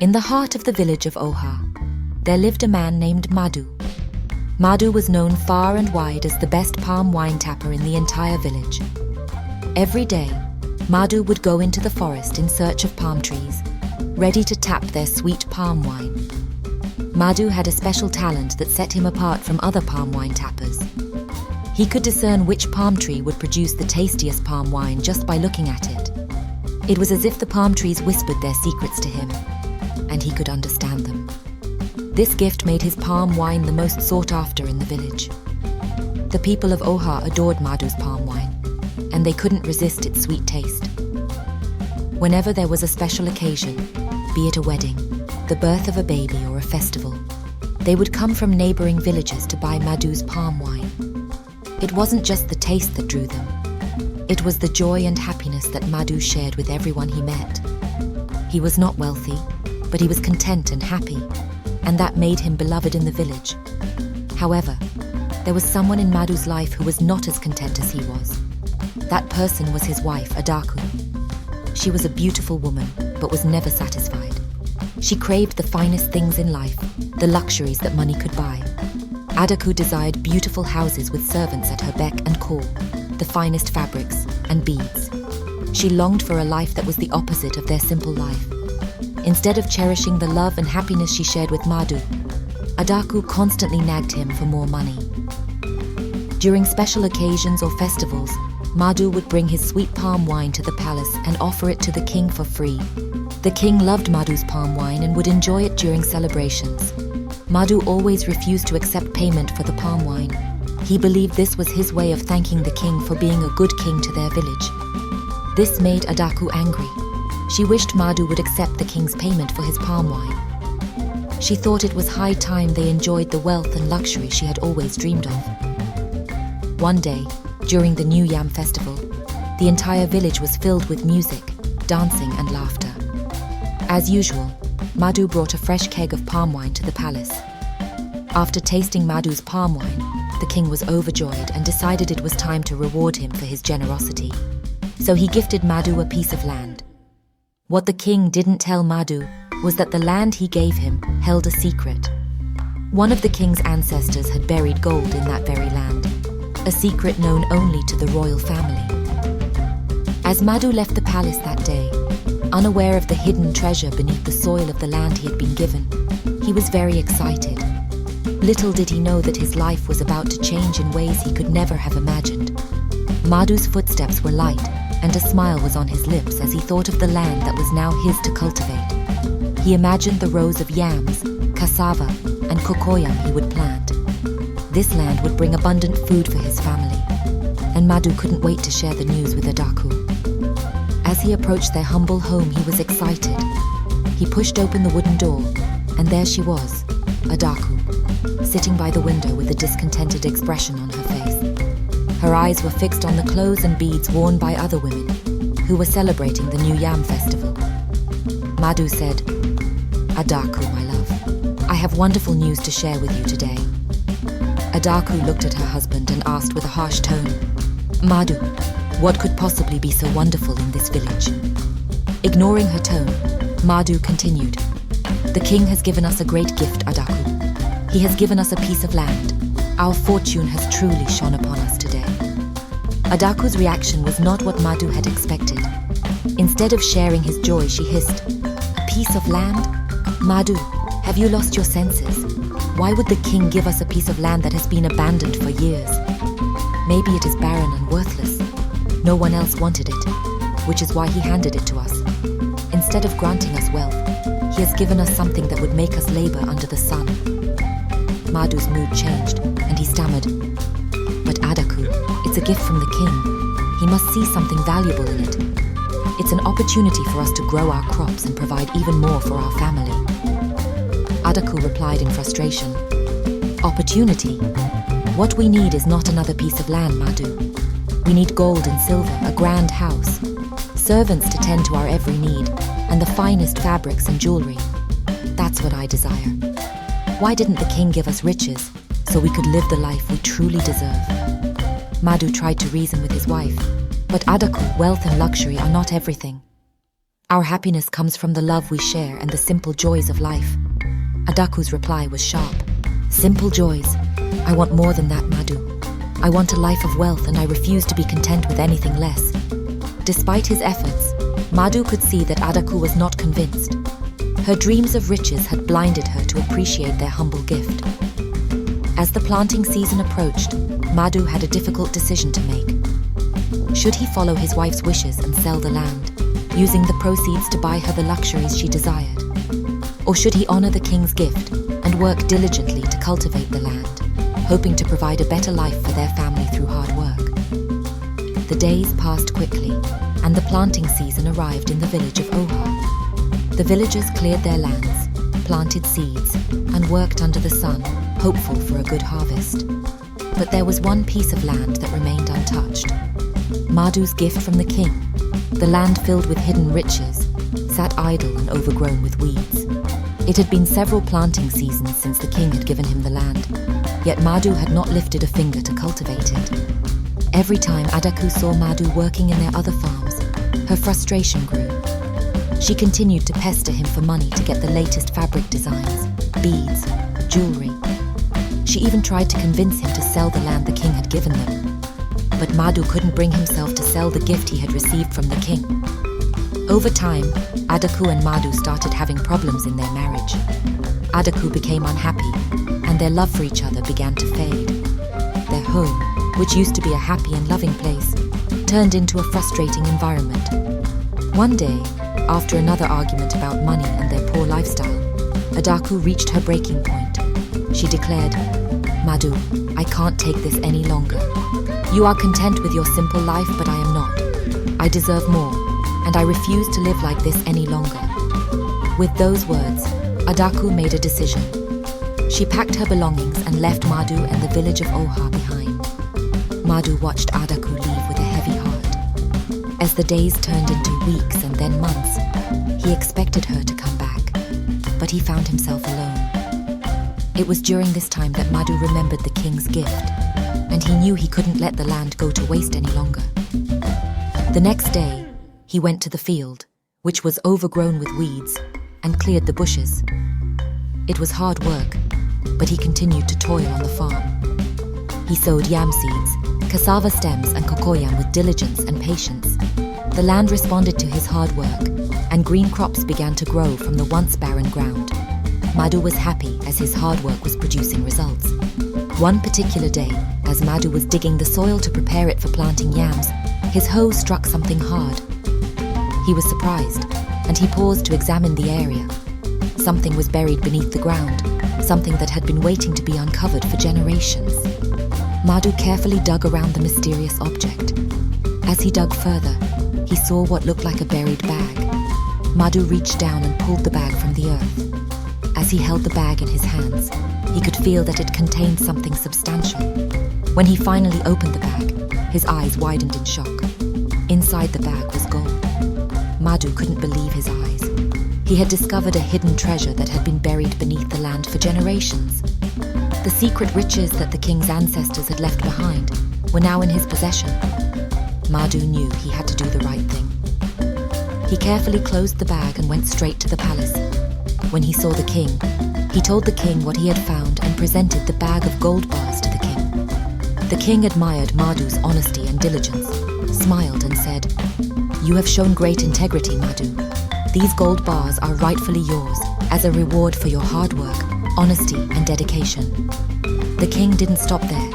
In the heart of the village of Oha, there lived a man named Madhu. Madhu was known far and wide as the best palm wine tapper in the entire village. Every day, Madhu would go into the forest in search of palm trees, ready to tap their sweet palm wine. Madhu had a special talent that set him apart from other palm wine tappers. He could discern which palm tree would produce the tastiest palm wine just by looking at it. It was as if the palm trees whispered their secrets to him, and he could understand them. This gift made his palm wine the most sought after in the village. The people of Oha adored Madhu's palm wine, and they couldn't resist its sweet taste. Whenever there was a special occasion, be it a wedding, the birth of a baby, or a festival, they would come from neighboring villages to buy Madhu's palm wine. It wasn't just the taste that drew them. It was the joy and happiness that Madhu shared with everyone he met. He was not wealthy, but he was content and happy, and that made him beloved in the village. However, there was someone in Madhu's life who was not as content as he was. That person was his wife, Adaku. She was a beautiful woman, but was never satisfied. She craved the finest things in life, the luxuries that money could buy. Adaku desired beautiful houses with servants at her beck and call, the finest fabrics and beads. She longed for a life that was the opposite of their simple life. Instead of cherishing the love and happiness she shared with Madhu, Adaku constantly nagged him for more money. During special occasions or festivals, Madhu would bring his sweet palm wine to the palace and offer it to the king for free. The king loved Madhu's palm wine and would enjoy it during celebrations. Madhu always refused to accept payment for the palm wine. He believed this was his way of thanking the king for being a good king to their village. This made Adaku angry. She wished Madhu would accept the king's payment for his palm wine. She thought it was high time they enjoyed the wealth and luxury she had always dreamed of. One day, during the New Yam festival, the entire village was filled with music, dancing and laughter. As usual, Madhu brought a fresh keg of palm wine to the palace. After tasting Madhu's palm wine, the king was overjoyed and decided it was time to reward him for his generosity. So he gifted Madhu a piece of land. What the king didn't tell Madhu was that the land he gave him held a secret. One of the king's ancestors had buried gold in that very land, a secret known only to the royal family. As Madhu left the palace that day, unaware of the hidden treasure beneath the soil of the land he had been given, he was very excited. Little did he know that his life was about to change in ways he could never have imagined. Madhu's footsteps were light, and a smile was on his lips as he thought of the land that was now his to cultivate. He imagined the rows of yams, cassava, and cocoyam he would plant. This land would bring abundant food for his family, and Madhu couldn't wait to share the news with Adaku. As he approached their humble home, he was excited. He pushed open the wooden door, and there she was, Adaku, sitting by the window with a discontented expression on her face. Her eyes were fixed on the clothes and beads worn by other women who were celebrating the New Yam festival. Madhu said, "Adaku, my love, I have wonderful news to share with you today." Adaku looked at her husband and asked with a harsh tone, "Madhu, what could possibly be so wonderful in this village?" Ignoring her tone, Madhu continued, "The king has given us a great gift, Adaku. He has given us a piece of land. Our fortune has truly shone upon us today." Adaku's reaction was not what Madhu had expected. Instead of sharing his joy, she hissed, "A piece of land? Madhu, have you lost your senses? Why would the king give us a piece of land that has been abandoned for years? Maybe it is barren and worthless. No one else wanted it, which is why he handed it to us. Instead of granting us wealth, he has given us something that would make us labor under the sun." Madhu's mood changed, and he stammered, "But Adaku, it's a gift from the king. He must see something valuable in it. It's an opportunity for us to grow our crops and provide even more for our family." Adaku replied in frustration, "Opportunity? What we need is not another piece of land, Madhu. We need gold and silver, a grand house, servants to tend to our every need, and the finest fabrics and jewelry. That's what I desire. Why didn't the king give us riches so we could live the life we truly deserve?" Madhu tried to reason with his wife, but Adaku, wealth and luxury are not everything. Our happiness comes from the love we share and the simple joys of life. Adaku's reply was sharp. Simple joys? I want more than that, Madu. I want a life of wealth, and I refuse to be content with anything less. Despite his efforts, Madu could see that Adaku was not convinced. Her dreams of riches had blinded her to appreciate their humble gift. As the planting season approached, Madu had a difficult decision to make. Should he follow his wife's wishes and sell the land, using the proceeds to buy her the luxuries she desired? Or should he honor the king's gift and work diligently to cultivate the land, hoping to provide a better life for their family through hard work? The days passed quickly, and the planting season arrived in the village of Oha. The villagers cleared their lands, planted seeds, and worked under the sun, hopeful for a good harvest. But there was one piece of land that remained untouched. Madu's gift from the king, the land filled with hidden riches, sat idle and overgrown with weeds. It had been several planting seasons since the king had given him the land, yet Madu had not lifted a finger to cultivate it. Every time Adaku saw Madu working in their other farms, her frustration grew. She continued to pester him for money to get the latest fabric designs, beads, jewelry. She even tried to convince him to sell the land the king had given them. But Madu couldn't bring himself to sell the gift he had received from the king. Over time, Adaku and Madu started having problems in their marriage. Adaku became unhappy, and their love for each other began to fade. Their home, which used to be a happy and loving place, turned into a frustrating environment. One day, after another argument about money and their poor lifestyle, Adaku reached her breaking point. She declared, "Madu, I can't take this any longer. You are content with your simple life, but I am not. I deserve more, and I refuse to live like this any longer." With those words, Adaku made a decision. She packed her belongings and left Madu and the village of Oha behind. Madu watched Adaku leave with a heavy heart. As the days turned into weeks and then months, he expected her to come back, but he found himself alone. It was during this time that Madu remembered the king's gift, and he knew he couldn't let the land go to waste any longer. The next day, he went to the field, which was overgrown with weeds, and cleared the bushes. It was hard work, but he continued to toil on the farm. He sowed yam seeds, cassava stems, and cocoyam with diligence and patience. The land responded to his hard work, and green crops began to grow from the once barren ground. Madu was happy as his hard work was producing results. One particular day, as Madu was digging the soil to prepare it for planting yams, his hoe struck something hard. He was surprised, and he paused to examine the area. Something was buried beneath the ground, something that had been waiting to be uncovered for generations. Madu carefully dug around the mysterious object. As he dug further, he saw what looked like a buried bag. Madu reached down and pulled the bag from the earth. As he held the bag in his hands, he could feel that it contained something substantial. When he finally opened the bag, his eyes widened in shock. Inside the bag was gold. Madu couldn't believe his eyes. He had discovered a hidden treasure that had been buried beneath the land for generations. The secret riches that the king's ancestors had left behind were now in his possession. Madu knew he had to do the right thing. He carefully closed the bag and went straight to the palace. When he saw the king, he told the king what he had found and presented the bag of gold bars to the king. The king admired Madu's honesty and diligence, smiled and said, "You have shown great integrity, Madu. These gold bars are rightfully yours as a reward for your hard work, honesty, and dedication." The king didn't stop there.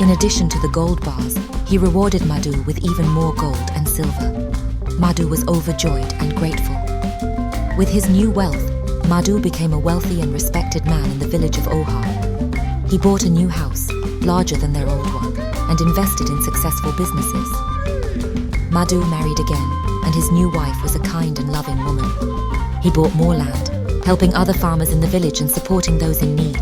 In addition to the gold bars, he rewarded Madu with even more gold and silver. Madu was overjoyed and grateful. With his new wealth, Madu became a wealthy and respected man in the village of Oha. He bought a new house, larger than their old one, and invested in successful businesses. Madu married again, and his new wife was a kind and loving woman. He bought more land, helping other farmers in the village and supporting those in need.